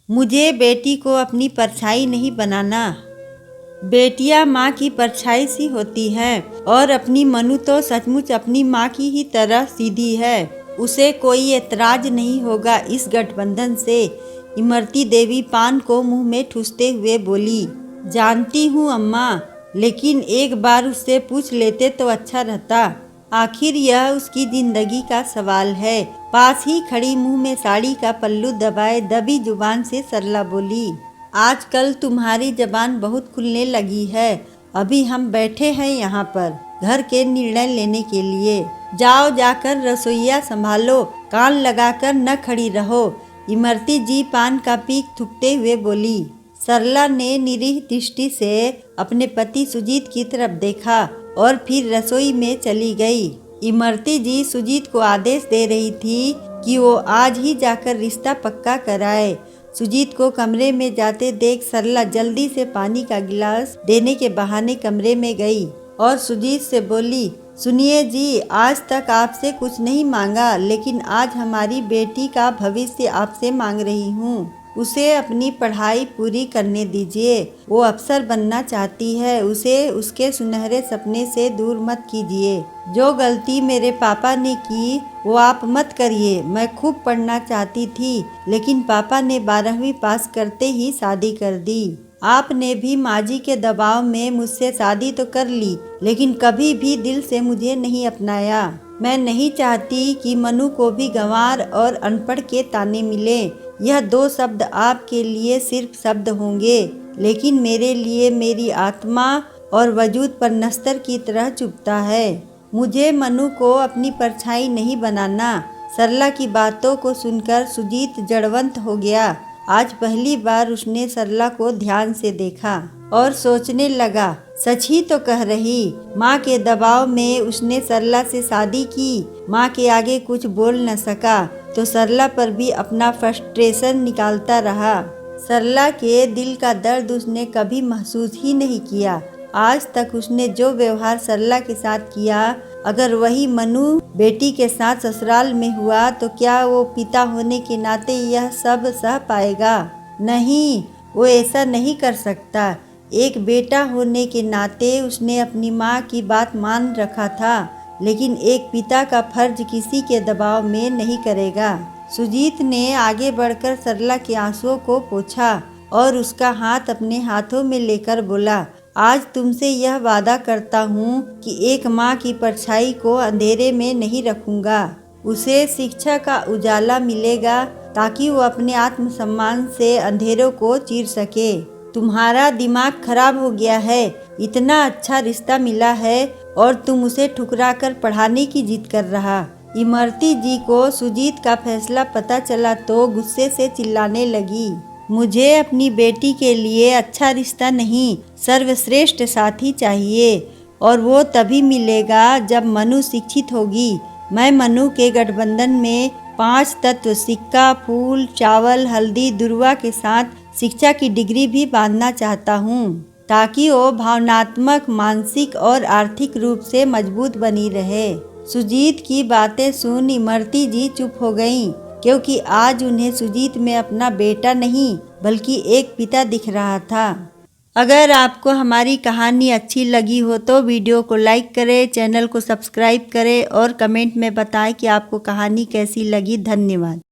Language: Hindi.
मुझे बेटी को अपनी परछाई नहीं बनाना। बेटियां माँ की परछाई सी होती हैं और अपनी मनु तो सचमुच अपनी माँ की ही तरह सीधी है। उसे कोई एतराज नहीं होगा इस गठबंधन से। इमरती देवी पान को मुंह में ठूसते हुए बोली, जानती हूँ अम्मा, लेकिन एक बार उससे पूछ लेते तो अच्छा रहता। आखिर यह उसकी जिंदगी का सवाल है। पास ही खड़ी मुंह में साड़ी का पल्लू दबाए दबी जुबान से सरला बोली, आजकल तुम्हारी जबान बहुत खुलने लगी है। अभी हम बैठे हैं यहाँ पर घर के निर्णय लेने के लिए। जाओ जाकर रसोईया संभालो, कान लगाकर न खड़ी रहो। इमरती जी पान का पीक थूकते हुए बोली। सरला ने निरीह दृष्टि से अपने पति सुजीत की तरफ देखा और फिर रसोई में चली गई। इमरती जी सुजीत को आदेश दे रही थी कि वो आज ही जाकर रिश्ता पक्का कराए। सुजीत को कमरे में जाते देख सरला जल्दी से पानी का गिलास देने के बहाने कमरे में गई और सुजीत से बोली, सुनिए जी, आज तक आपसे कुछ नहीं मांगा, लेकिन आज हमारी बेटी का भविष्य आपसे मांग रही हूँ। उसे अपनी पढ़ाई पूरी करने दीजिए। वो अफसर बनना चाहती है। उसे उसके सुनहरे सपने से दूर मत कीजिए। जो गलती मेरे पापा ने की वो आप मत करिए। मैं खूब पढ़ना चाहती थी, लेकिन पापा ने 12वीं पास करते ही शादी कर दी। आपने भी माँ जी के दबाव में मुझसे शादी तो कर ली, लेकिन कभी भी दिल से मुझे नहीं अपनाया। मैं नहीं चाहती कि मनु को भी गंवार और अनपढ़ के ताने मिले। यह 2 शब्द आपके लिए सिर्फ शब्द होंगे, लेकिन मेरे लिए मेरी आत्मा और वजूद पर नस्तर की तरह चुभता है। मुझे मनु को अपनी परछाई नहीं बनाना। सरला की बातों को सुनकर सुजीत जड़वंत हो गया। आज पहली बार उसने सरला को ध्यान से देखा और सोचने लगा, सच ही तो कह रही। माँ के दबाव में उसने सरला से शादी की। माँ के आगे कुछ बोल न सका तो सरला पर भी अपना फ्रस्ट्रेशन निकालता रहा। सरला के दिल का दर्द उसने कभी महसूस ही नहीं किया। आज तक उसने जो व्यवहार सरला के साथ किया, अगर वही मनु बेटी के साथ ससुराल में हुआ तो क्या वो पिता होने के नाते यह सब सह पाएगा? नहीं, वो ऐसा नहीं कर सकता। एक बेटा होने के नाते उसने अपनी माँ की बात मान रखा था, लेकिन एक पिता का फर्ज किसी के दबाव में नहीं करेगा। सुजीत ने आगे बढ़कर सरला के आंसुओं को पोंछा और उसका हाथ अपने हाथों में लेकर बोला, आज तुमसे यह वादा करता हूँ कि एक माँ की परछाई को अंधेरे में नहीं रखूँगा। उसे शिक्षा का उजाला मिलेगा ताकि वो अपने आत्मसम्मान से अंधेरों को चीर सके। तुम्हारा दिमाग खराब हो गया है। इतना अच्छा रिश्ता मिला है और तुम उसे ठुकरा कर पढ़ाने की जिद कर रहा। इमरती जी को सुजीत का फैसला पता चला तो गुस्से से चिल्लाने लगी, मुझे अपनी बेटी के लिए अच्छा रिश्ता नहीं, सर्वश्रेष्ठ साथी चाहिए, और वो तभी मिलेगा जब मनु शिक्षित होगी। मैं मनु के गठबंधन में 5 तत्व सिक्का, फूल, चावल, हल्दी, दुर्वा के साथ शिक्षा की डिग्री भी बांधना चाहता हूँ, ताकि वो भावनात्मक, मानसिक और आर्थिक रूप से मजबूत बनी रहे। सुजीत की बातें सुन इमरती जी चुप हो गईं, क्योंकि आज उन्हें सुजीत में अपना बेटा नहीं बल्कि एक पिता दिख रहा था। अगर आपको हमारी कहानी अच्छी लगी हो तो वीडियो को लाइक करें, चैनल को सब्सक्राइब करें और कमेंट में बताएं कि आपको कहानी कैसी लगी। धन्यवाद।